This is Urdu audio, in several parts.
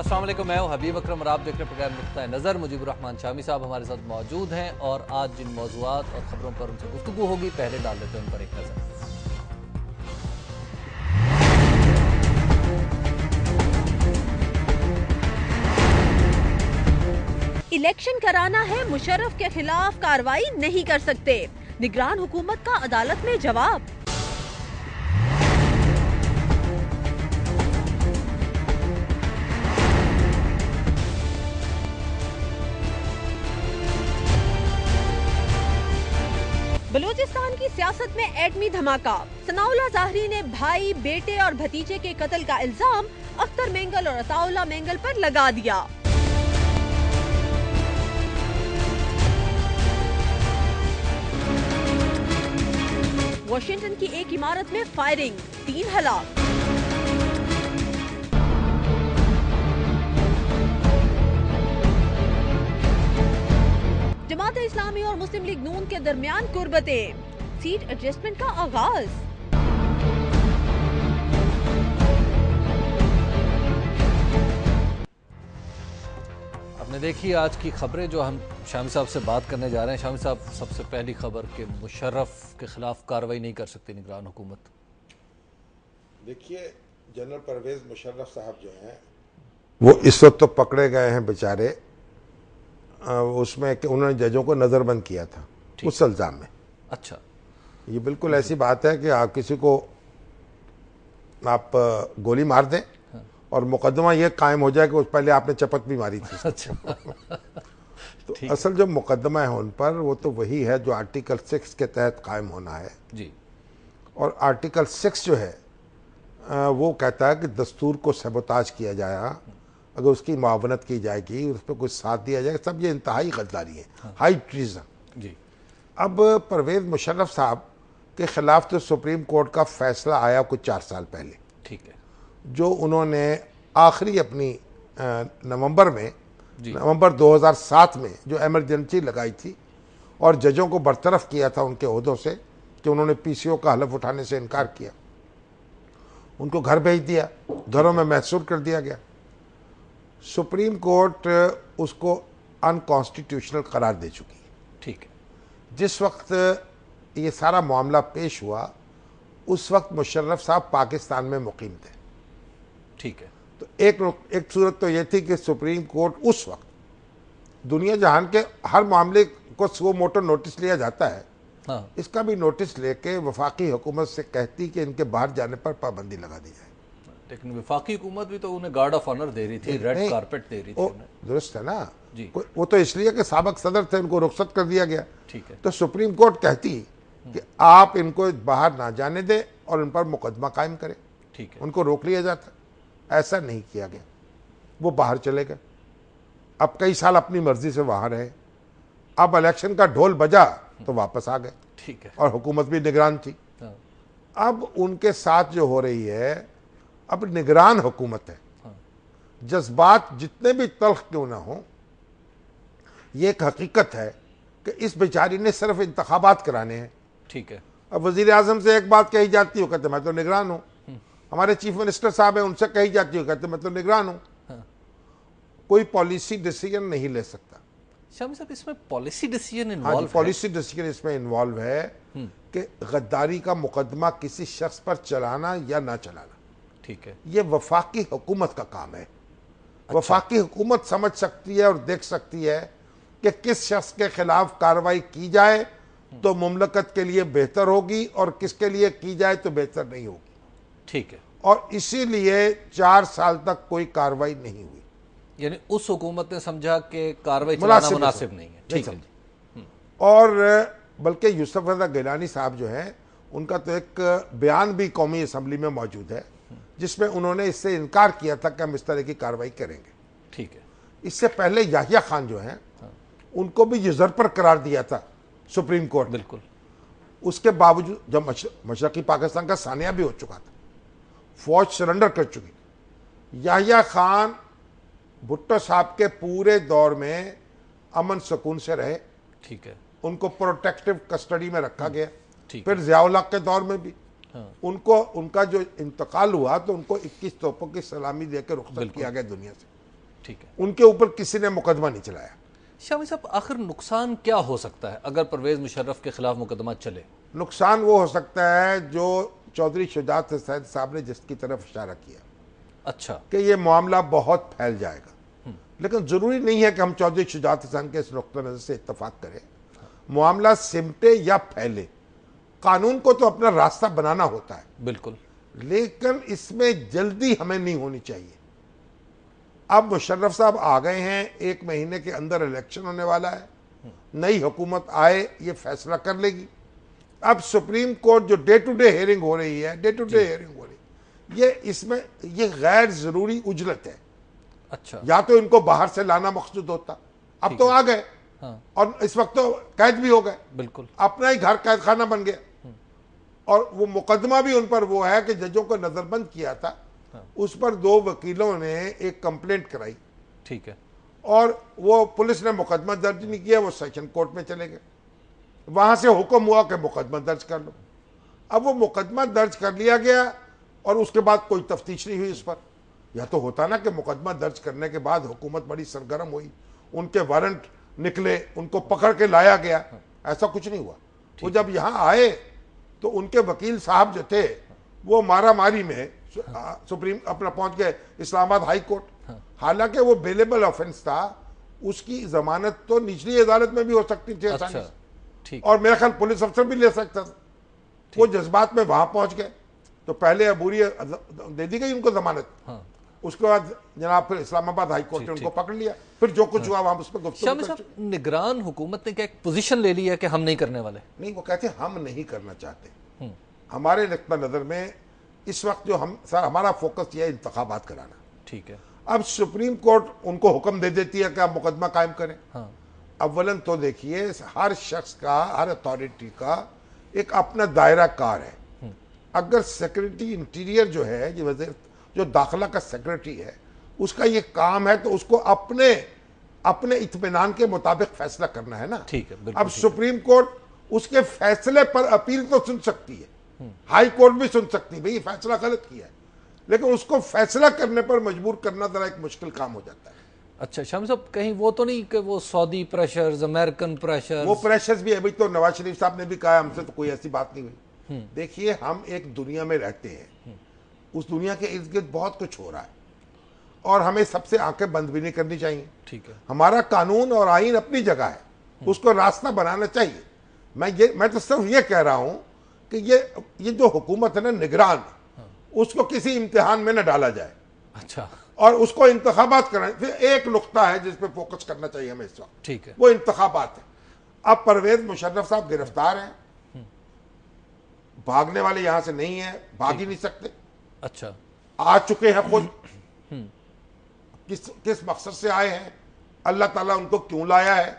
السلام علیکم، میں ہوں حبیب اکرم اور آپ دیکھ رہے ہیں پروگرام نقطۂ نظر۔ مجیب الرحمان شامی صاحب ہمارے ساتھ موجود ہیں اور آج جن موضوعات اور خبروں پر ان سے گفتگو ہوگی، پہلے ڈال دیتے ہیں ان پر ایک نظر۔ الیکشن کرانا ہے، مشرف کے خلاف کارروائی نہیں کر سکتے، نگران حکومت کا عدالت میں جواب۔ بلوچستان کی سیاست میں ایٹمی دھماکہ، ثناء اللہ ظاہری نے بھائی، بیٹے اور بھتیجے کے قتل کا الزام اختر مینگل اور عطاء اللہ مینگل پر لگا دیا۔ واشنگٹن کی ایک عمارت میں فائرنگ، 3 ہلاک۔ جماعت اسلامی اور مسلم لیگ نون کے درمیان قربتیں، سیٹ ایڈجسٹمنٹ کا آغاز۔ آپ نے دیکھی آج کی خبریں جو ہم شامی صاحب سے بات کرنے جا رہے ہیں۔ شامی صاحب، سب سے پہلی خبر کہ مشرف کے خلاف کارروائی نہیں کر سکتی نگران حکومت۔ دیکھیے، جنرل پرویز مشرف صاحب جو ہیں وہ اس وقت تو پکڑے گئے ہیں بیچارے، اس میں کہ انہوں نے ججوں کو نظر بند کیا تھا اس الزام میں۔ اچھا، یہ بالکل ایسی بات ہے کہ آپ کسی کو آپ گولی مار دیں اور مقدمہ یہ قائم ہو جائے کہ اس پہلے آپ نے چپت بھی ماری تھی۔ اچھا، تو اصل جو مقدمہ ہے ان پر وہ تو وہی ہے جو آرٹیکل 6 کے تحت قائم ہونا ہے جی۔ اور آرٹیکل 6 جو ہے وہ کہتا ہے کہ دستور کو سیبوتاج کیا جائے، اگر اس کی معاونت کی جائے گی، اس پہ کچھ ساتھ دیا جائے گا، سب یہ انتہائی غداری ہے، ہائی ٹریزن۔ جی۔ اب پرویز مشرف صاحب کے خلاف تو سپریم کورٹ کا فیصلہ آیا کچھ 4 سال پہلے، ٹھیک ہے، جو انہوں نے آخری اپنی نومبر 2007 میں جو ایمرجنسی لگائی تھی اور ججوں کو برطرف کیا تھا ان کے عہدوں سے کہ انہوں نے پی سی او کا حلف اٹھانے سے انکار کیا، ان کو گھر بھیج دیا، گھروں میں محصور کر دیا گیا۔ سپریم کورٹ اس کو انکانسٹیٹیوشنل قرار دے چکی ہے۔ ٹھیک ہے۔ جس وقت یہ سارا معاملہ پیش ہوا اس وقت مشرف صاحب پاکستان میں مقیم تھے۔ ٹھیک ہے۔ تو ایک صورت تو یہ تھی کہ سپریم کورٹ اس وقت دنیا جہان کے ہر معاملے کو سو موٹو نوٹس لیا جاتا ہے، ہاں، اس کا بھی نوٹس لے کے وفاقی حکومت سے کہتی کہ ان کے باہر جانے پر پابندی لگا دی جائے۔ لیکن وفاقی حکومت بھی تو انہیں گارڈ آف آنر دے رہی تھی، ریڈ کارپیٹ دے رہی تھی انہیں۔ درست ہے نا جی۔ وہ تو اس لیے کہ سابق صدر تھے، ان کو رخصت کر دیا گیا۔ ٹھیک ہے۔ تو سپریم کورٹ کہتی کہ آپ ان کو باہر نہ جانے دیں اور ان پر مقدمہ قائم کریں، ٹھیک ہے۔ ان کو روک لیا جاتا۔ ایسا نہیں کیا گیا، وہ باہر چلے گئے، اب کئی سال اپنی مرضی سے وہاں رہے، اب الیکشن کا ڈھول بجا تو واپس آ گئے، ٹھیک ہے۔ اور حکومت بھی نگران تھی۔ ہاں، اب ان کے ساتھ جو ہو رہی ہے، اب نگران حکومت ہے، جذبات جتنے بھی تلخ کیوں نہ ہوں، یہ ایک حقیقت ہے کہ اس بیچاری نے صرف انتخابات کرانے ہیں۔ ٹھیک ہے۔ اب وزیر اعظم سے ایک بات کہی جاتی ہے، کہتے میں تو نگران ہوں۔ ہمارے چیف منسٹر صاحب ہیں، ان سے کہی جاتی ہے، کہتے میں تو نگران ہوں۔ کوئی پالیسی ڈیسیجن نہیں لے سکتا۔ شامی صاحب، اس میں پالیسی ڈیسیجن ہاں انوالو جی، پالیسی ڈیسیجن اس میں انوالو ہے کہ غداری کا مقدمہ کسی شخص پر چلانا یا نہ چلانا، ٹھیک ہے، یہ وفاقی حکومت کا کام ہے۔ وفاقی حکومت سمجھ سکتی ہے اور دیکھ سکتی ہے کہ کس شخص کے خلاف کارروائی کی جائے تو مملکت کے لیے بہتر ہوگی اور کس کے لیے کی جائے تو بہتر نہیں ہوگی۔ ٹھیک ہے۔ اور اسی لیے 4 سال تک کوئی کارروائی نہیں ہوئی۔ یعنی اس حکومت نے سمجھا کہ کارروائی چلانا مناسب نہیں ہے۔ ٹھیک ہے۔ اور بلکہ یوسف رضا گیلانی صاحب جو ہیں، ان کا تو ایک بیان بھی قومی اسمبلی میں موجود ہے جس میں انہوں نے اس سے انکار کیا تھا کہ ہم اس طرح کی کارروائی کریں گے۔ ٹھیک ہے۔ اس سے پہلے یحییٰ خان جو ہیں، ان کو بھی یوزرپر قرار دیا تھا سپریم کورٹ نے۔ بالکل۔ اس کے باوجود جب مشرقی پاکستان کا سانحہ بھی ہو چکا تھا، فوج سرنڈر کر چکی، یحییٰ خان بھٹو صاحب کے پورے دور میں امن سکون سے رہے، ٹھیک ہے، ان کو پروٹیکٹیو کسٹڈی میں رکھا گیا۔ ٹھیک پھر ضیاء الحق کے دور میں بھی ان کو ان کا جو انتقال ہوا تو ان کو 21 توپوں کی سلامی دے کے رخصت کیا گیا دنیا سے۔ ٹھیک ہے. ان کے اوپر کسی نے مقدمہ نہیں چلایا. شامی صاحب آخر نقصان کیا ہو سکتا ہے اگر پرویز مشرف کے خلاف مقدمہ چلے؟ نقصان وہ ہو سکتا ہے جو چودھری شجاعت حسین صاحب نے جس کی طرف اشارہ کیا. اچھا. کہ یہ معاملہ بہت پھیل جائے گا. لیکن ضروری نہیں ہے کہ ہم چودھری شجاعت حسین کے اس نقطہ نظر سے اتفاق کریں. معاملہ سمٹے یا پھیلے، قانون کو تو اپنا راستہ بنانا ہوتا ہے. بالکل. لیکن اس میں جلدی ہمیں نہیں ہونی چاہیے. اب مشرف صاحب آ گئے ہیں، 1 مہینے کے اندر الیکشن ہونے والا ہے، نئی حکومت آئے یہ فیصلہ کر لے گی. اب سپریم کورٹ جو ڈے ٹو ڈے ہیئرنگ ہو رہی ہے، یہ اس میں یہ غیر ضروری اجلت ہے. اچھا. یا تو ان کو باہر سے لانا مقصود ہوتا، اب تو آ گئے اور اس وقت تو قید بھی ہو گئے. بالکل. اپنا ہی گھر قید خانہ بن گیا. اور وہ مقدمہ بھی ان پر وہ ہے کہ ججوں کو نظر بند کیا تھا، اس پر 2 وکیلوں نے ایک کمپلینٹ کرائی. ٹھیک ہے. اور وہ پولیس نے مقدمہ درج نہیں کیا، وہ سیشن کورٹ میں چلے گئے. وہاں سے حکم ہوا کہ مقدمہ درج کر لو. اب وہ مقدمہ درج کر لیا گیا اور اس کے بعد کوئی تفتیش نہیں ہوئی اس پر. یا تو ہوتا نا کہ مقدمہ درج کرنے کے بعد حکومت بڑی سرگرم ہوئی، ان کے وارنٹ نکلے، ان کو پکڑ کے لایا گیا. ایسا کچھ نہیں ہوا. وہ جب یہاں آئے تو ان کے وکیل صاحب جو تھے وہ مارا ماری میں سپریم اپنا پہنچ گئے اسلام آباد ہائی کورٹ. حالانکہ وہ بیلیبل آفنس تھا، اس کی ضمانت تو نچلی عدالت میں بھی ہو سکتی تھی آسانی سے، اور میرا خیال پولیس افسر بھی لے سکتا تھا. وہ جذبات میں وہاں پہنچ گئے تو پہلے عبوری دے دی گئی ان کو ضمانت. اس کے بعد جناب پھر اسلام آباد ہائی کورٹ نے ان کو پکڑ لیا. پھر جو کچھ ہوا وہاں اس پہ گفتگو. شامی صاحب نگران حکومت نے کیا ایک پوزیشن لے لی ہے کہ ہم نہیں کرنے والے؟ نہیں، وہ کہتے ہیں ہم نہیں کرنا چاہتے. ہمارے نقطہ نظر میں اس وقت جو ہمارا فوکس یہ ہے انتخابات کرانا. ٹھیک ہے. اب سپریم کورٹ ان کو حکم دے دیتی ہے کہ آپ مقدمہ قائم کریں. اولاً تو دیکھیے ہر شخص کا، ہر اتھارٹی کا ایک اپنا دائرہ کار ہے. اگر سیکرٹری انٹیریئر جو ہے، جو داخلہ کا سیکرٹری ہے، اس کا یہ کام ہے تو اس کو اپنے اطمینان کے مطابق فیصلہ کرنا ہے نا. ٹھیک ہے. اب سپریم کورٹ اس کے فیصلے پر اپیل تو سن سکتی ہے، ہائی کورٹ بھی سن سکتی ہے، بھئی یہ فیصلہ غلط کیا ہے، لیکن اس کو فیصلہ کرنے پر مجبور کرنا ذرا ایک مشکل کام ہو جاتا ہے. اچھا شامی صاحب کہیں وہ تو نہیں کہ وہ سعودی پریشرز، امریکن پریشرز؟ وہ پریشرز بھی ہے. بھئی تو نواز شریف صاحب نے بھی کہا ہم سے تو کوئی ایسی بات نہیں ہوئی. دیکھیے ہم ایک دنیا میں رہتے ہیں، اس دنیا کے ارد گرد بہت کچھ ہو رہا ہے اور ہمیں سب سے آنکھیں بند بھی نہیں کرنی چاہیے. ٹھیک ہے. ہمارا قانون اور آئین اپنی جگہ ہے، اس کو راستہ بنانا چاہیے. میں تو صرف یہ کہہ رہا ہوں کہ یہ جو حکومت ہے نا نگران، اس کو کسی امتحان میں نہ ڈالا جائے. اچھا. اور اس کو انتخابات کرنا. پھر ایک نقطہ ہے جس پہ فوکس کرنا چاہیے ہمیں اس وقت. ٹھیک ہے. وہ انتخابات ہیں. اب پرویز مشرف صاحب گرفتار ہیں، بھاگنے والے یہاں سے نہیں ہیں، بھاگ ہی نہیں سکتے. اچھا. آ چکے ہیں خود. کس مقصد سے آئے ہیں، اللہ تعالیٰ ان کو کیوں لایا ہے،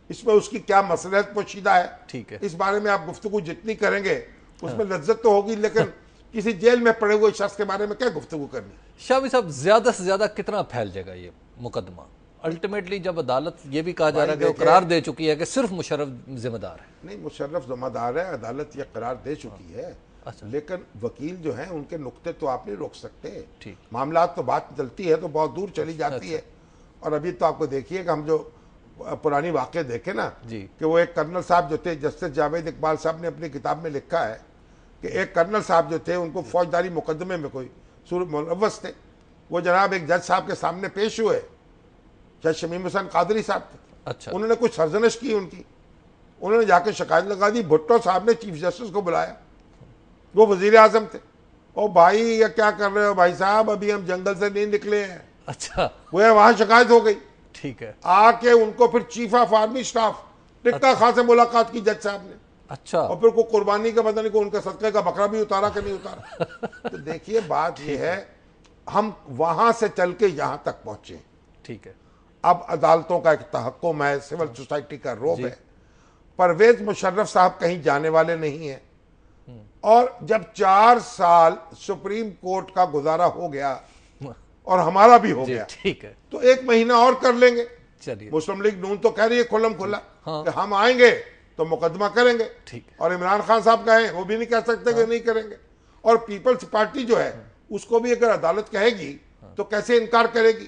اس میں اس کی کیا مصلحت پوشیدہ ہے. ٹھیک ہے. اس بارے میں آپ گفتگو جتنی کریں گے اس میں لذت تو ہوگی، لیکن کسی جیل میں پڑے ہوئے شخص کے بارے میں کیا گفتگو کرنی. شامی صاحب زیادہ سے زیادہ کتنا پھیل جائے گا یہ مقدمہ؟ الٹیمیٹلی جب عدالت یہ بھی کہا جا رہا ہے کہ وہ قرار دے چکی ہے کہ صرف مشرف ذمہ دار ہے. نہیں، مشرف ذمہ دار ہے، عدالت یہ قرار دے چکی ہے. لیکن وکیل جو ہیں ان کے نقطے تو آپ نہیں روک سکتے. معاملات تو بات چلتی ہے تو بہت دور چلی جاتی ہے. اور ابھی تو آپ کو دیکھیے کہ ہم جو پرانی واقعے دیکھیں نا کہ وہ ایک کرنل صاحب جو تھے، جسٹس جاوید اقبال صاحب نے اپنی کتاب میں لکھا ہے کہ ایک کرنل صاحب جو تھے ان کو فوجداری مقدمے میں کوئی ملوث تھے. وہ جناب ایک جج صاحب کے سامنے پیش ہوئے، جج شمیم حسین قادری صاحب تھے. اچھا. انہوں نے کچھ سرزنش کی ان کی، انہوں نے جا کے شکایت لگا دی. بھٹو صاحب نے چیف جسٹس کو بلایا، وہ وزیر اعظم تھے. او بھائی یہ کیا کر رہے ہو بھائی صاحب، ابھی ہم جنگل سے نہیں نکلے ہیں. اچھا. وہ وہاں شکایت ہو گئی. ٹھیک ہے. آ کے ان کو پھر chief of army staff tikka Khan سے ملاقات کی جج صاحب نے. اچھا. اور پھر کوئی قربانی کا بدلنے کو ان کے صدقے کا بکرا بھی اتارا کہ نہیں اتارا. تو دیکھیے بات یہ ہے، ہم وہاں سے چل کے یہاں تک پہنچے. ٹھیک ہے. اب عدالتوں کا ایک تحکم ہے، سول سوسائٹی کا روب ہے. پرویز مشرف صاحب کہیں جانے والے نہیں ہیں. اور جب 4 سال سپریم کورٹ کا گزارا ہو گیا اور ہمارا بھی ہو گیا، ٹھیک ہے، تو 1 مہینہ اور کر لیں گے. چلیے. مسلم لیگ نون تو کہہ رہی ہے کھلم کھلا کہ ہم آئیں گے تو مقدمہ کریں گے. اور عمران خان صاحب کہیں، وہ بھی نہیں کہہ سکتے کہ نہیں کریں گے. اور پیپلز پارٹی جو ہے اس کو بھی اگر عدالت کہے گی تو کیسے انکار کرے گی.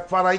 FRI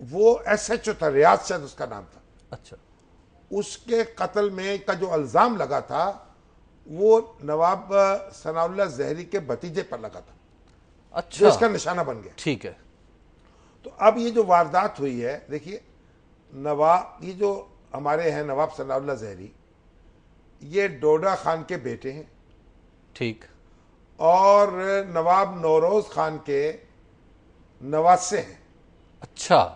وہ ایس ایچ او تھا، ریاض شاید اس کا نام تھا. اچھا اس کے قتل میں کا جو الزام لگا تھا وہ نواب ثناء اللہ زہری کے بھتیجے پر لگا تھا، جو اچھا اس کا نشانہ بن گیا. ٹھیک ہے. تو اب یہ جو واردات ہوئی ہے، دیکھیے یہ جو ہمارے ہیں نواب ثناء اللہ زہری، یہ ڈوڈا خان کے بیٹے ہیں ٹھیک. اور نواب نوروز خان کے نواسے ہیں. اچھا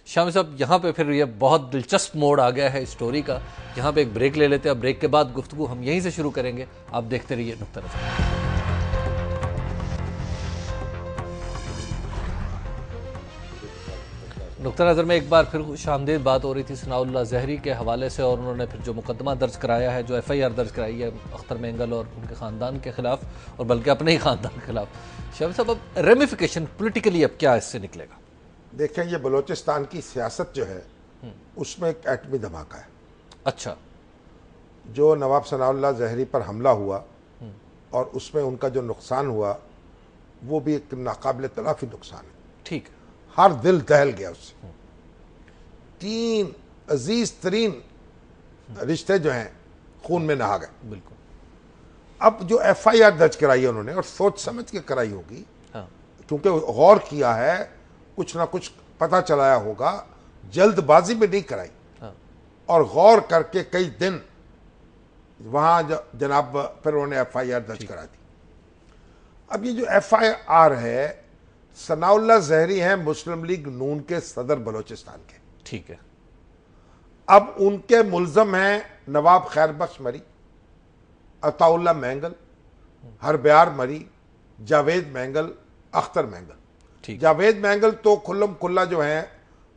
شامی صاحب، یہاں پہ پھر یہ بہت دلچسپ موڑ آ گیا ہے اس سٹوری کا. یہاں پہ ایک بریک لے لیتے ہیں. بریک کے بعد گفتگو ہم یہیں سے شروع کریں گے. آپ دیکھتے رہیے نقطہ نظر. نقطہ نظر میں ایک بار پھر خوش آمدید بات ہو رہی تھی ثناء اللہ زہری کے حوالے سے، اور انہوں نے پھر جو مقدمہ درج کرایا ہے، جو ایف آئی آر درج کرائی ہے اختر مینگل اور ان کے خاندان کے خلاف، اور بلکہ اپنے ہی خاندان کے خلاف. شامی صاحب، اب ریمیفیکیشن پولیٹیکلی اب کیا اس سے نکلے گا؟ دیکھیں یہ بلوچستان کی سیاست جو ہے اس میں ایک ایٹمی دھماکہ ہے. اچھا. جو نواب ثناء اللہ زہری پر حملہ ہوا اور اس میں ان کا جو نقصان ہوا وہ بھی ایک ناقابل تلافی نقصان ہے. ٹھیک. ہر دل دہل گیا اس سے. 3 عزیز ترین رشتے جو ہیں خون میں نہا گئے. بالکل. اب جو ایف آئی آر درج کرائی ہے انہوں نے، اور سوچ سمجھ کے کرائی ہوگی، ہاں کیونکہ غور کیا ہے، کچھ نہ کچھ پتہ چلایا ہوگا، جلد بازی میں نہیں کرائی، ہاں اور غور کر کے کئی دن وہاں جناب پھر انہوں نے ایف آئی آر درج کرا دی. اب یہ جو ایف آئی آر ہے، ثناء اللہ زہری ہیں مسلم لیگ نون کے صدر بلوچستان کے. ٹھیک ہے. اب ان کے ملزم ہیں نواب خیر بخش مری، عطا اللہ مینگل، ہربیار مری، جاوید مینگل، اختر مینگل. ٹھیک. جاوید مینگل تو کھلم کھلا جو ہیں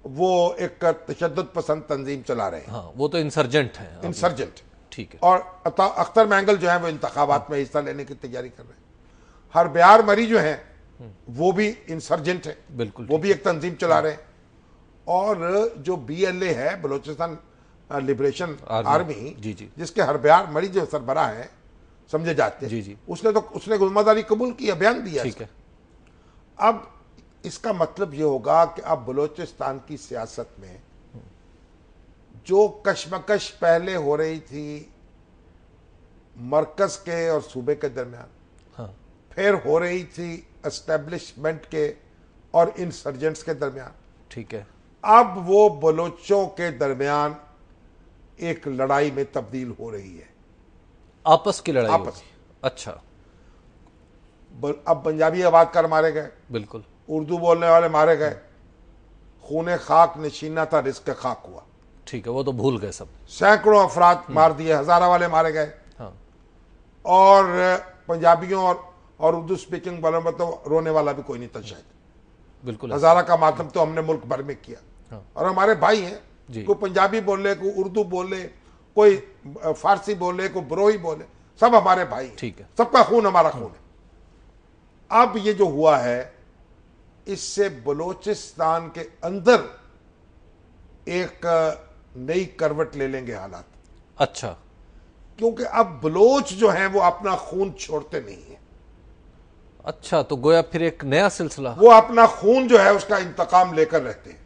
وہ ایک تشدد پسند تنظیم چلا رہے ہیں، ہاں وہ تو انسرجنٹ ہیں. انسرجنٹ. ٹھیک ہے. اور اختر مینگل جو ہیں وہ انتخابات میں حصہ لینے کی تیاری کر رہے ہیں. ہربیار مری جو ہیں وہ بھی انسرجنٹ ہیں، بالکل وہ بھی ایک تنظیم چلا رہے ہیں. اور جو بی ایل اے ہے، بلوچستان لبریشن آرمی، جی جی جس کے ہربیار مری جو سربراہ ہیں سمجھے جاتے ہیں، جی جی اس نے ذمہ داری قبول کیا، بیان دیا. ٹھیک ہے. اب اس کا مطلب یہ ہوگا کہ اب بلوچستان کی سیاست میں جو کشمکش پہلے ہو رہی تھی مرکز کے اور صوبے کے درمیان، ہاں پھر ہو رہی تھی اسٹیبلشمنٹ کے اور انسرجنٹس کے درمیان، ٹھیک ہے. اب وہ بلوچوں کے درمیان ایک لڑائی میں تبدیل ہو رہی ہے. آپس کی لڑائی آپس. ہوگی. اچھا. اب پنجابی آباد کر مارے گئے، بالکل. اردو بولنے والے مارے گئے، خون خاک نشینہ تھا، رزق خاک ہوا. ٹھیک ہے. وہ تو بھول گئے سب. سینکڑوں افراد مار دیے، ہزارہ والے مارے گئے. ہاں اور پنجابیوں اور اردو سپیکنگ والوں میں تو رونے والا بھی کوئی نہیں تھا شاید. بالکل. ہزارہ کا ماتم تو ہم نے ملک بھر میں کیا. ہاں. اور ہمارے بھائی ہیں، جی. کوئی پنجابی بولے، کوئی اردو بولے، کوئی فارسی بولے، کوئی بروئی بولے، سب ہمارے بھائی ہیں. ٹھیک ہے. سب کا خون ہمارا خون ہے. اب یہ جو ہوا ہے اس سے بلوچستان کے اندر ایک نئی کروٹ لے لیں گے حالات. اچھا. کیونکہ اب بلوچ جو ہیں وہ اپنا خون چھوڑتے نہیں ہیں. اچھا تو گویا پھر ایک نیا سلسلہ. وہ اپنا خون جو ہے اس کا انتقام لے کر رہتے ہیں.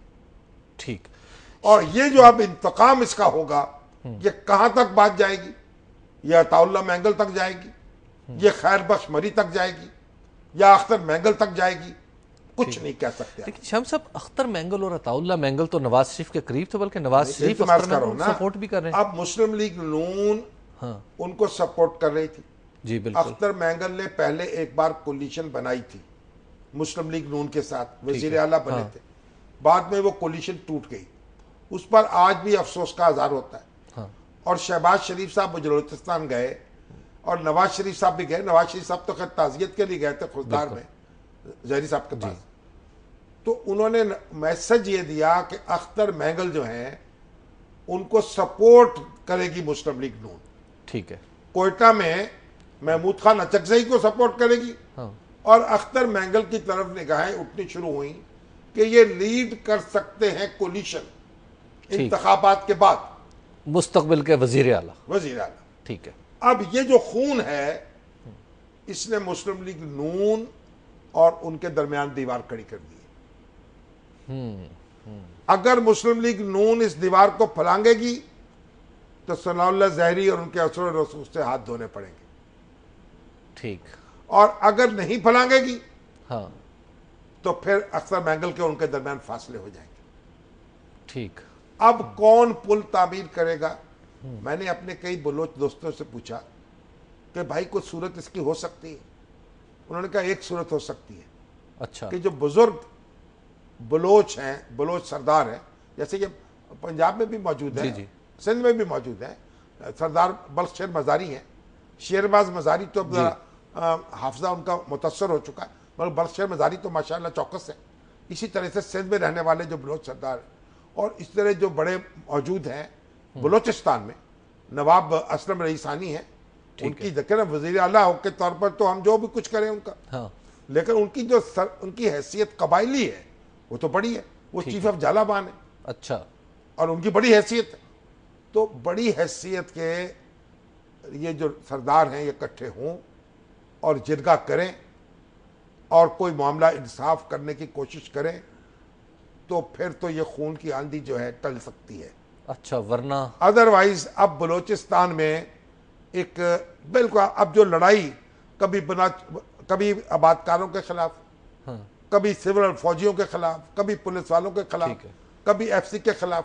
ٹھیک. اور یہ جو اب انتقام اس کا ہوگا، یہ کہاں تک بات جائے گی؟ یہ عطا اللہ مینگل تک جائے گی، یہ خیر بخش مری تک جائے گی، یا اختر مینگل تک جائے گی، کچھ نہیں کہہ سکتے. لیکن شام صاحب، اختر مینگل اور عطا اللہ مینگل تو نواز شریف کے قریب تھے، بلکہ نواز شریف اختر مینگل کو سپورٹ بھی کر رہے ہیں. اب مسلم لیگ نون ہاں ان کو سپورٹ کر رہی تھی. جی بالکل. اختر مینگل نے پہلے ایک بار کولیشن بنائی تھی مسلم لیگ نون کے ساتھ، وزیر اعلیٰ بنے تھے. بعد میں وہ کولیشن ٹوٹ گئی. اس پر آج بھی افسوس کا اظہار ہوتا ہے. ہاں. اور شہباز شریف صاحب بلوچستان گئے اور نواز شریف صاحب بھی گئے. نواز شریف صاحب تو خیر تعزیت کے لیے گئے تھے خوزدار میں زہری صاحب کے پاس. تو انہوں نے میسج یہ دیا کہ اختر مینگل جو ہیں ان کو سپورٹ کرے گی مسلم لیگ نون. ٹھیک ہے. کوئٹہ میں محمود خان اچکزئی کو سپورٹ کرے گی. ہاں. اور اختر مینگل کی طرف نگاہیں اٹھنی شروع ہوئیں کہ یہ لیڈ کر سکتے ہیں کولیشن انتخابات کے بعد، مستقبل کے وزیر اعلیٰ. وزیر اعلیٰ. ٹھیک ہے. اب یہ جو خون ہے اس نے مسلم لیگ نون اور ان کے درمیان دیوار کھڑی کر دی. اگر مسلم لیگ نون اس دیوار کو پھلانگے گی تو ثناء اللہ ظاہری اور ان کے اثر و رسوخ سے ہاتھ دھونے پڑیں گے. ٹھیک. اور اگر نہیں پھلانگے گی ہاں تو پھر اختر مینگل کے ان کے درمیان فاصلے ہو جائیں گے. ٹھیک. اب کون پل تعمیر کرے گا؟ میں نے اپنے کئی بلوچ دوستوں سے پوچھا کہ بھائی کوئی صورت اس کی ہو سکتی ہے؟ انہوں نے کہا ایک صورت ہو سکتی ہے. اچھا. کہ جو بزرگ بلوچ ہیں، بلوچ سردار ہیں، جیسے کہ پنجاب میں بھی موجود ہیں، جی. سندھ میں بھی موجود ہیں، سردار بلخ شیر مزاری ہیں. شیرباز مزاری تو حافظہ ان کا متاثر ہو چکا ہے، مگر بلخ شیر مزاری تو ماشاءاللہ چوکس ہے. اسی طرح سے سندھ میں رہنے والے جو بلوچ سردار ہیں اور اس طرح جو بڑے موجود ہیں بلوچستان میں، نواب اسلم رئیسانی ہیں، ان کی دیکھیں نا وزیر اعلیٰ کے طور پر تو ہم جو بھی کچھ کریں ان کا، ہاں لیکن ان کی جو ان کی حیثیت قبائلی ہے وہ تو بڑی ہے. وہ چیف آف جالا بان ہے. اچھا. اور ان کی بڑی حیثیت ہے. تو بڑی حیثیت کے یہ جو سردار ہیں یہ اکٹھے ہوں اور جرگہ کریں اور کوئی معاملہ انصاف کرنے کی کوشش کریں تو پھر تو یہ خون کی آندھی جو ہے ٹل سکتی ہے. اچھا. ورنہ ادروائز اب بلوچستان میں ایک بالکل اب جو لڑائی کبھی آبادکاروں کے خلاف، کبھی سول فوجیوں کے خلاف، کبھی پولیس والوں کے خلاف، کبھی ایف سی کے خلاف،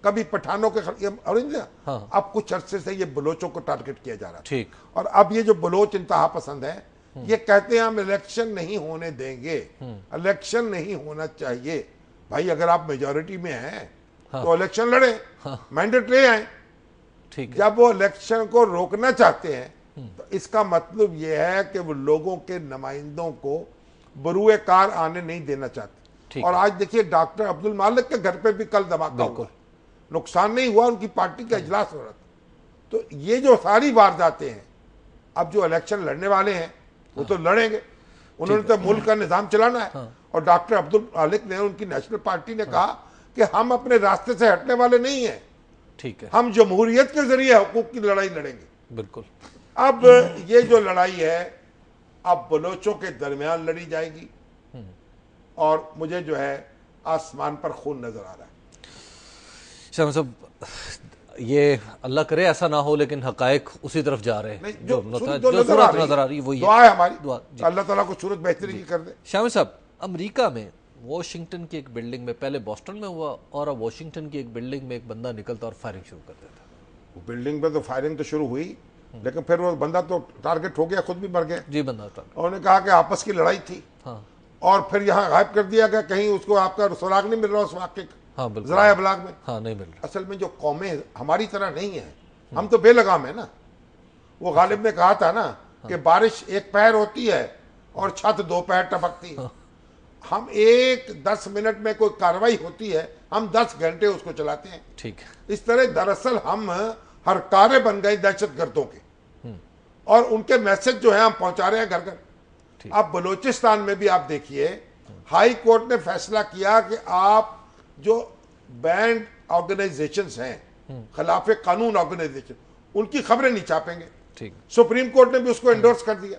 کبھی پٹھانوں کے خلاف، اب کچھ عرصے سے یہ بلوچوں کو ٹارگٹ کیا جا رہا ہے. ٹھیک. اور اب یہ جو بلوچ انتہا پسند ہیں یہ کہتے ہیں ہم الیکشن نہیں ہونے دیں گے، الیکشن نہیں ہونا چاہیے. بھائی اگر آپ میجورٹی میں ہیں تو الیکشن لڑیں، مینڈیٹ لے آئیں. ٹھیک. جب وہ الیکشن کو روکنا چاہتے ہیں تو اس کا مطلب یہ ہے کہ وہ لوگوں کے نمائندوں کو بروئے کار آنے نہیں دینا چاہتے. اور آج دیکھیے ڈاکٹر عبد المالک کے گھر پہ بھی کل دھماکہ ہوا، نقصان نہیں ہوا، ان کی پارٹی کا اجلاس ہو رہا تھا. تو یہ جو ساری وارداتیں ہیں، اب جو الیکشن لڑنے والے ہیں وہ تو لڑیں گے، انہوں نے تو ملک کا نظام چلانا ہے. اور ڈاکٹر عبد المالک نے، ان کی نیشنل پارٹی نے کہا کہ ہم اپنے راستے سے ہٹنے والے نہیں ہیں. ٹھیک ہے. ہم جمہوریت کے ذریعے حقوق کی لڑائی لڑیں گے. بالکل. اب یہ جو لڑائی ہے اب بلوچوں کے درمیان لڑی جائے گی اور مجھے جو ہے آسمان پر خون نظر آ رہا ہے. شاہ صاحب یہ اللہ کرے ایسا نہ ہو، لیکن حقائق اسی طرف جا رہے ہیں. جو صورت نظر آ رہی ہے وہی دعا ہے ہماری، دعا. اللہ تعالیٰ کو صورت بہتری کی کر دے. شاہ صاحب امریکہ میں واشنگٹن کی ایک بلڈنگ میں، پہلے بوسٹن میں ہوا اور اب واشنگٹن کی ایک بلڈنگ میں ایک بندہ نکلتا اور فائرنگ شروع کر دیتا. بلڈنگ پہ تو فائرنگ تو شروع ہوئی، لیکن پھر وہ بندہ تو ٹارگٹ ہو گیا، خود بھی مر گیا. جی بندہ. انہوں نے کہا کہ آپس کی لڑائی تھی اور پھر یہاں غائب کر دیا گیا، کہیں اس کو آپ کا سراغ نہیں مل رہا اس واقعے کا. ہاں بالکل. ذرائع ابلاغ میں ہاں نہیں مل رہا. اصل میں جو قومیں ہماری طرح نہیں ہیں، ہم تو بے لگام ہیں نا. وہ غالب نے کہا تھا نا کہ بارش ایک پہر ہوتی ہے اور چھت دو پہر ٹپکتی ہے. ہم 10 منٹ میں کوئی کاروائی ہوتی ہے، ہم 10 گھنٹے اس کو چلاتے ہیں. ٹھیک. اس طرح دراصل ہم ہر کارے بن گئے دہشت گردوں کے، اور ان کے میسج جو ہیں ہم پہنچا رہے ہیں گھر گھر. اب بلوچستان میں بھی آپ دیکھیے ہائی کورٹ نے فیصلہ کیا کہ آپ جو بینڈ آرگنائزیشنز ہیں، خلاف قانون آرگنائزیشن، ان کی خبریں نہیں چھاپیں گے. سپریم کورٹ نے بھی اس کو انڈورس کر دیا.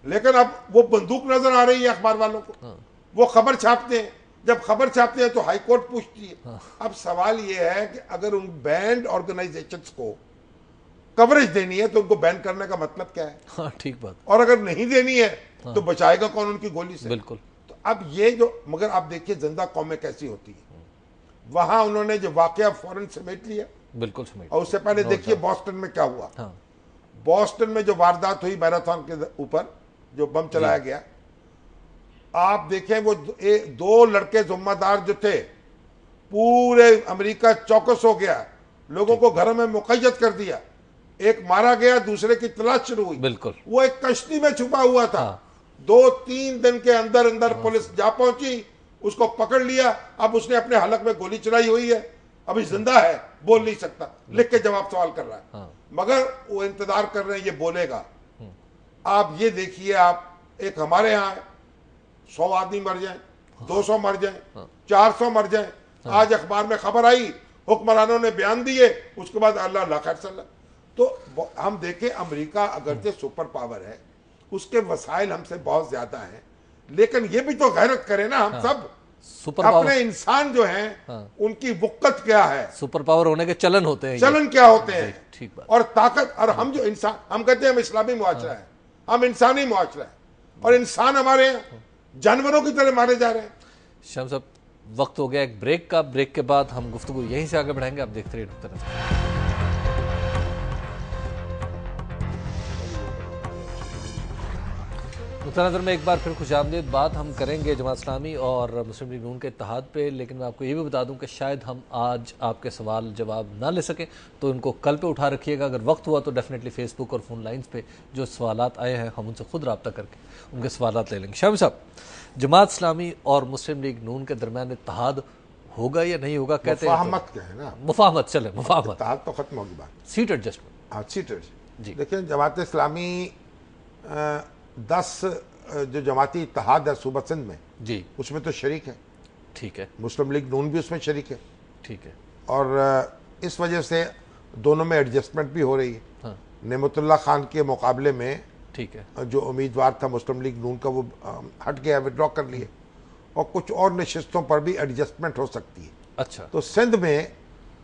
لیکن اب وہ بندوق نظر آ رہی ہے اخبار والوں کو، وہ خبر چھاپتے ہیں. جب خبر چھاپتے ہیں تو ہائی کورٹ پوچھتی ہے. اب سوال یہ ہے کہ اگر ان بینڈ آرگنائزیشنز کو کوریج دینی ہے تو ان کو بین کرنے کا مطلب کیا ہے؟ ہاں ٹھیک بات. اور اگر نہیں دینی ہے تو بچائے گا کون ان کی گولی سے؟ بالکل. تو اب یہ جو، مگر آپ دیکھیے زندہ قومیں کیسی ہوتی ہیں. وہاں انہوں نے جو واقعہ فوراً سمیٹ لیا. بالکل سمیٹ. اور اس سے پہلے دیکھیے بوسٹن میں کیا ہوا. بوسٹن میں جو واردات ہوئی میراتھن کے اوپر جو بم چلایا گیا، آپ دیکھیں وہ 2 لڑکے ذمہ دار جو تھے، پورے امریکہ چوکس ہو گیا، لوگوں کو گھروں میں مقید کر دیا. ایک مارا گیا، دوسرے کی تلاش شروع ہوئی. بالکل. وہ ایک کشتی میں چھپا ہوا تھا. 2-3 دن کے اندر پولیس جا پہنچی، اس کو پکڑ لیا. اب اس نے اپنے حلق میں گولی چلائی ہوئی ہے، ابھی زندہ ہے، بول نہیں سکتا، لکھ کے جواب سوال کر رہا ہے. مگر وہ انتظار کر رہے ہیں یہ بولے گا. آپ یہ دیکھیے، آپ ایک ہمارے ہاں 100 آدمی مر جائیں، 200 مر جائیں، 400 مر جائیں. آج اخبار میں خبر آئی، حکمرانوں نے بیان دیے، اس کے بعد اللہ خیر صلی اللہ. تو ہم دیکھیں امریکہ اگرچہ سپر پاور ہے، اس کے وسائل ہم سے بہت زیادہ ہیں، لیکن یہ بھی تو غیرت کرے نا. ہم سپر پاور اپنے انسان جو ہیں ان کی وقت کیا ہے, سپر پاور ہونے کے چلن ہوتے ہیں, چلن کیا ہوتے ہیں, ٹھیک بات. اور طاقت. اور ہم جو انسان, ہم کہتے ہیں ہم اسلامی معاشرہ ہے, ہم انسانی معاشرہ ہے, اور انسان ہمارے جانوروں کی طرح مارے جا رہے ہیں. شام صاحب وقت ہو گیا ایک بریک کا, بریک کے بعد ہم گفتگو یہیں سے آگے بڑھائیں گے. آپ دیکھتے رہیے ڈاکٹر نظر. نظر میں ایک بار پھر خوش آمدید. بات ہم کریں گے جماعت اسلامی اور مسلم لیگ نون کے اتحاد پہ, لیکن میں آپ کو یہ بھی بتا دوں کہ شاید ہم آج آپ کے سوال جواب نہ لے سکیں, تو ان کو کل پہ اٹھا رکھیے گا. اگر وقت ہوا تو ڈیفینیٹلی فیس بک اور فون لائنز پہ جو سوالات آئے ہیں ہم ان سے خود رابطہ کر کے ان کے سوالات لے لیں گے. شامی صاحب, جماعت اسلامی اور مسلم لیگ نون کے درمیان اتحاد ہوگا یا نہیں ہوگا کہتے ہیں؟ مفاہمت کیا ہے نا, مفاہمت, چلے مفاہمت, اتحاد تو ختم ہوگی بات, سیٹ ایڈجسٹمنٹ. ہاں سیٹ ایڈجسٹمنٹ. جی دیکھیں جماعت اسلامی 10 جو جماعتی اتحاد ہے صوبہ سندھ میں, جی اس میں تو شریک ہے. ٹھیک ہے, مسلم لیگ نون بھی اس میں شریک ہے, ٹھیک ہے, اور اس وجہ سے دونوں میں ایڈجسٹمنٹ بھی ہو رہی ہے. ہاں نعمت اللہ خان کے مقابلے میں ٹھیک ہے, جو امیدوار تھا مسلم لیگ نون کا وہ ہٹ گیا, وڈرا کر لیے, اور کچھ اور نشستوں پر بھی ایڈجسٹمنٹ ہو سکتی ہے. اچھا, تو سندھ میں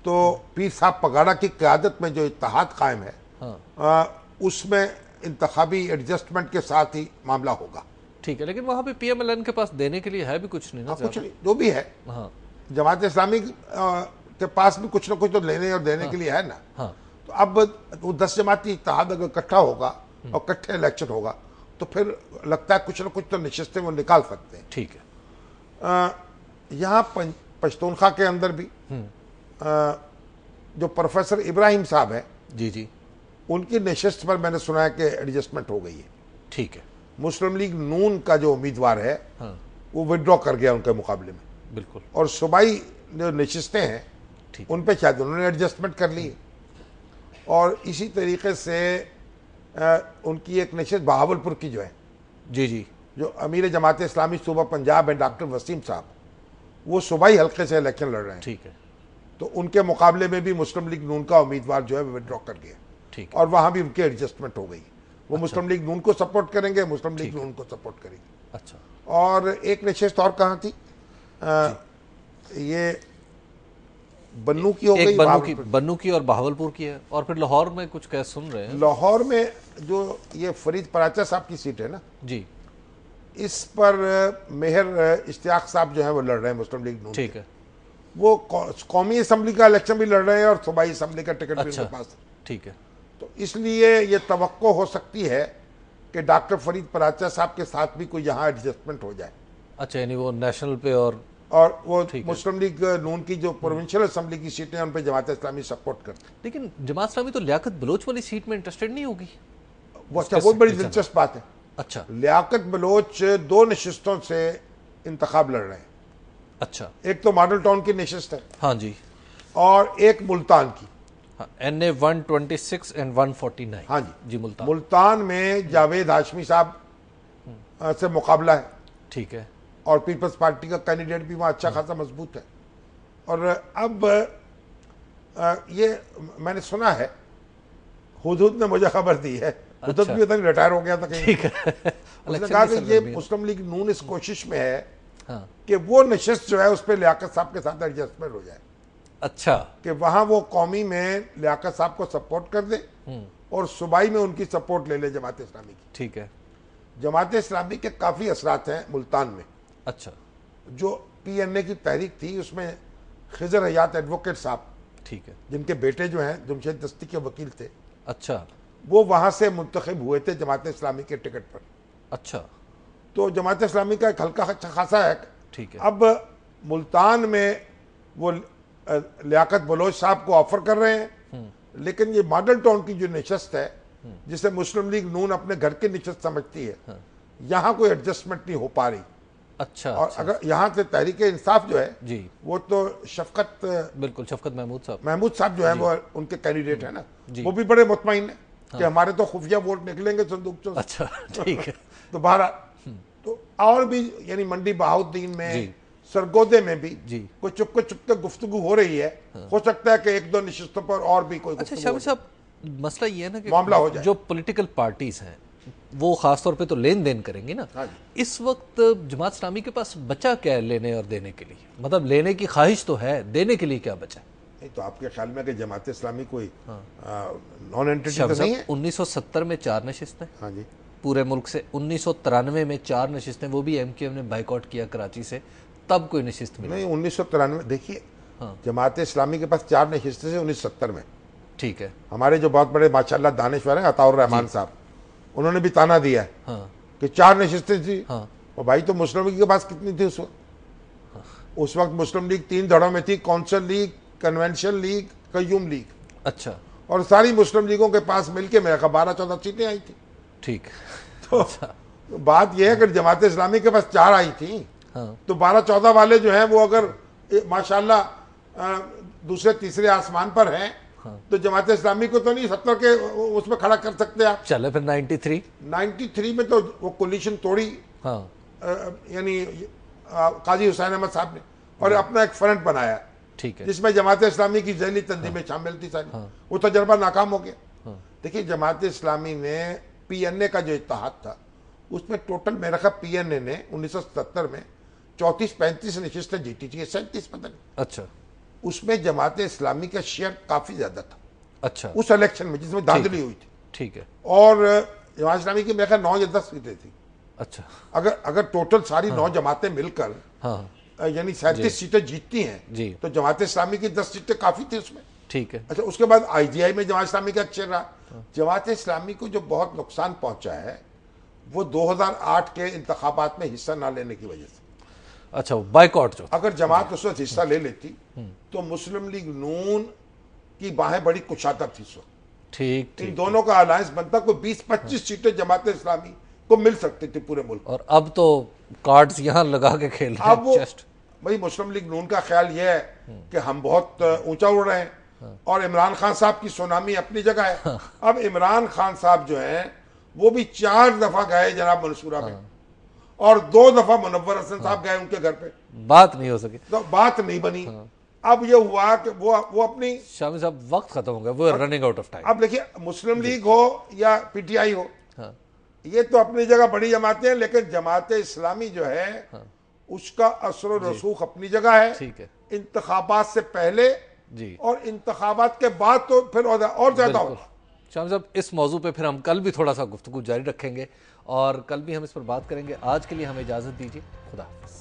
تو پیر صاحب پگاڑا کی قیادت میں جو اتحاد قائم ہے, ہاں اس میں انتخابی ایڈجسٹمنٹ کے ساتھ ہی معاملہ ہوگا. ٹھیک ہے, لیکن وہاں پہ پی ایم ایل این کے پاس دینے کے لیے ہے بھی کچھ نہیں نا کچھ نہیں, جو بھی ہے ہاں جماعت اسلامی کے پاس بھی کچھ نہ کچھ تو لینے اور دینے کے لیے ہے نا. ہاں تو اب وہ 10 جماعتی اتحاد اگر اکٹھا ہوگا اور اکٹھے الیکشن ہوگا تو پھر لگتا ہے کچھ نہ کچھ تو نشستیں وہ نکال سکتے ہیں. ٹھیک ہے, یہاں پشتونخوا کے اندر بھی جو پروفیسر ابراہیم صاحب ہیں, جی جی, ان کی نشست پر میں نے سنا ہے کہ ایڈجسٹمنٹ ہو گئی ہے. ٹھیک ہے, مسلم لیگ نون کا جو امیدوار ہے ہاں وہ وڈرا کر گیا ان کے مقابلے میں, بالکل, اور صوبائی جو نشستیں ہیں ٹھیک ان پہ شاید انہوں نے ایڈجسٹمنٹ کر لی. اور اسی طریقے سے ان کی ایک نشست بہاولپور کی جو ہے, جی جی, جو امیر جماعت اسلامی صوبہ پنجاب ہے ڈاکٹر وسیم صاحب, وہ صوبائی حلقے سے الیکشن لڑ رہے ہیں. ٹھیک ہے, تو ان کے مقابلے میں بھی مسلم لیگ نون کا امیدوار جو ہے وہ وڈرا کر گیا, ٹھیک اور وہاں بھی ان کی ایڈجسٹمنٹ ہو گئی. وہ مسلم لیگ نون کو سپورٹ کریں گے, مسلم لیگ نون کو سپورٹ کریں گے. اچھا, اور ایک نشست اور کہاں تھی, یہ بنو کی ہو ایک گئی, بنو کی اور بہاولپور کی ہے, اور پھر لاہور میں کچھ کہہ سن رہے ہیں. لاہور میں جو یہ فرید پراچا صاحب کی سیٹ ہے نا, جی اس پر مہر اشتیاق صاحب جو ہیں وہ لڑ رہے ہیں مسلم لیگ نون. ٹھیک ہے, وہ قومی اسمبلی کا الیکشن بھی لڑ رہے ہیں اور صوبائی اسمبلی کا ٹکٹ بھی ان کے پاس. ٹھیک ہے, تو اس لیے یہ توقع ہو سکتی ہے کہ ڈاکٹر فرید پراچا صاحب کے ساتھ بھی کوئی یہاں ایڈجسٹمنٹ ہو جائے. اچھا, یعنی وہ نیشنل پہ اور وہ مسلم لیگ نون کی جو پروونشل اسمبلی کی سیٹیں ان پہ جماعت اسلامی سپورٹ کرتی. لیکن جماعت اسلامی تو لیاقت بلوچ والی سیٹ میں انٹرسٹڈ نہیں ہوگی. وہ اچھا, بہت بڑی دلچسپ بات ہے. اچھا, لیاقت بلوچ 2 نشستوں سے انتخاب لڑ رہے ہیں. اچھا, ایک تو ماڈل ٹاؤن کی نشست ہے, ہاں جی, اور ایک ملتان کی. NA 126 and 149. ہاں جی, جی, ملتان. ملتان میں جاوید ہاشمی صاحب سے مقابلہ ہے. ٹھیک ہے, اور پیپلز پارٹی کا کینڈیڈیٹ بھی وہاں اچھا خاصا مضبوط ہے. اور اب یہ میں نے سنا ہے, حدود نے مجھے خبر دی ہے, حدود بھی ادھر ریٹائر ہو گیا تھا کہیں, ٹھیک ہے, اس نے کہا کہ یہ مسلم لیگ نون اس کوشش میں ہے کہ وہ نشست جو ہے اس پہ لیاقت صاحب کے ساتھ ایڈجسٹمنٹ ہو جائے. اچھا, کہ وہاں وہ قومی میں لیاقت صاحب کو سپورٹ کر دے اور صوبائی میں ان کی سپورٹ لے لے جماعت اسلامی کی. ٹھیک ہے, جماعت اسلامی کے کافی اثرات ہیں ملتان میں. اچھا, جو PNA کی تحریک تھی اس میں خضر حیات ایڈوکیٹ صاحب, ٹھیک ہے, جن کے بیٹے جو ہیں جمشید دستی کے وکیل تھے, اچھا, وہ وہاں سے منتخب ہوئے تھے جماعت اسلامی کے ٹکٹ پر. اچھا, تو جماعت اسلامی کا ایک حلقہ اچھا خاصا ہے. ٹھیک ہے, اب ملتان میں وہ لیاقت بلوچ صاحب کو آفر کر رہے ہیں, لیکن یہ ماڈل ٹاؤن کی جو نشست ہے جسے مسلم لیگ نون اپنے گھر کی نشست سمجھتی ہے, یہاں کوئی ایڈجسٹمنٹ نہیں ہو پا رہی. اچھا, اور اگر یہاں سے تحریک انصاف جو ہے جی, وہ تو شفقت, بالکل, شفقت محمود صاحب جو ہیں وہ ان کے کینڈیڈیٹ ہیں نا, وہ بھی بڑے مطمئن ہیں کہ ہمارے تو خفیہ ووٹ نکلیں گے صندوق سے. اچھا, ٹھیک ہے. تو بہرحال تو اور بھی یعنی منڈی بہاؤالدین میں, سرگودے میں بھی کوئی چپکے گفتگو ہو رہی ہے. ہو سکتا ہے کہ 1-2 نشستوں پر اور بھی کوئی اچھا شامی صاحب, مسئلہ یہ ہے نا معاملہ ہو کہ جائے. جو پولیٹیکل پارٹیز ہیں وہ خاص طور پہ تو لین دین کریں گی نا. ہاں جی. اس وقت جماعت اسلامی کے پاس بچا کیا ہے لینے اور دینے کے لیے؟ مطلب لینے کی خواہش تو ہے، دینے کے لیے کیا بچا؟ نہیں تو آپ کے خیال میں کہ جماعت اسلامی کوئی نان اینٹی تو نہیں ہے؟ 1970 میں 4 نشستیں ہاں جی. پورے ملک سے، 1993 میں 4 نشستیں، وہ بھی ایم کیو ایم نے بائیکاٹ کیا کراچی سے، تب کوئی نشست ملی. نہیں 1993 دیکھیے جماعت اسلامی کے پاس 4 نشستیں سے 1970 میں. ٹھیک ہے. ہمارے جو بہت بڑے ماشاءاللہ دانشور ہیں عطاء الرحمان صاحب، انہوں نے بھی تانا دیا ہے ہاں کہ 4 نشستیں تھی. ہاں اور بھائی تو مسلم لیگ کے پاس کتنی تھی اس وقت؟ اس وقت مسلم لیگ 3 دھڑوں میں تھی، کونسل لیگ، کنونشن لیگ، قیوم لیگ. اچھا اور ساری مسلم لیگوں کے پاس مل کے میرے خیال 12-14 سیٹیں آئی تھی. ٹھیک. تو بات یہ ہے کہ جماعت اسلامی کے پاس 4 آئی تھیں ہاں تو 12-14 والے جو ہیں وہ اگر ماشاءاللہ دوسرے تیسرے آسمان پر ہیں تو جماعت اسلامی کو تو نہیں 70 کے اس میں کھڑا کر سکتے آپ. چلے پھر 93 میں تو وہ کولیشن توڑی ہاں یعنی قاضی حسین احمد صاحب نے اور اپنا ایک فرنٹ بنایا ٹھیک ہے. جس میں جماعت اسلامی کی ذیلی تنظیمیں شامل تھی ساری. وہ تجربہ ناکام ہو گیا. دیکھیے جماعت اسلامی نے پی این اے کا جو اتحاد تھا اس میں ٹوٹل میرا خیال پی این اے نے 1970 میں 34-35 نشستیں جیتی تھی، 37 پتہ نہیں. اچھا اس میں جماعت اسلامی کا شیئر کافی زیادہ تھا اچھا اس الیکشن میں جس میں دھاندلی ہوئی تھی. ٹھیک ہے. اور جماعت اسلامی کی میرے خیال 9 یا 10 سیٹیں تھیں. اچھا اگر ٹوٹل ساری 9 جماعتیں مل کر ہاں یعنی 37 سیٹیں جیتتی ہیں جی تو جماعت اسلامی کی 10 سیٹیں کافی تھی اس میں. ٹھیک ہے. اچھا اس کے بعد آئی جی آئی میں جماعت اسلامی کا اچھا رہا. جماعت اسلامی کو جو بہت نقصان پہنچا ہے وہ 2008 کے انتخابات میں حصہ نہ لینے کی وجہ سے. اچھا بائیکاٹ جو اگر جماعت اس وقت حصہ لے لیتی تو مسلم لیگ نون کی باہیں بڑی کشادہ تھی اس وقت. ٹھیک ان دونوں کا الائنس بنتا کوئی 20-25 سیٹیں جماعت اسلامی کو مل سکتی تھی پورے ملک. اور اب تو کارڈز یہاں لگا کے کھیل رہے اب وہ ہیں چیسٹ. بھائی مسلم لیگ نون کا خیال یہ ہے کہ ہم بہت اونچا اڑ رہے ہیں اور عمران خان صاحب کی سونامی اپنی جگہ ہے. اب عمران خان صاحب جو ہیں وہ بھی 4 دفعہ گئے جناب منصورہ میں اور 2 دفعہ منور حسن صاحب گئے ان کے گھر پہ، بات نہیں ہو سکی، تو بات نہیں بنی. اب یہ ہوا کہ وہ اپنی شامی صاحب وقت ختم ہو گیا، وہ رننگ آؤٹ آف ٹائم. اب دیکھیے مسلم لیگ ہو یا پی ٹی آئی ہو یہ تو اپنی جگہ بڑی جماعتیں ہیں لیکن جماعت اسلامی جو ہے اس کا اثر و رسوخ اپنی جگہ ہے. ٹھیک ہے. انتخابات سے پہلے جی اور انتخابات کے بعد تو پھر اور زیادہ ہوگا. شام صاحب اس موضوع پہ پھر ہم کل بھی تھوڑا سا گفتگو جاری رکھیں گے اور کل بھی ہم اس پر بات کریں گے. آج کے لیے ہمیں اجازت دیجیے. خدا حافظ.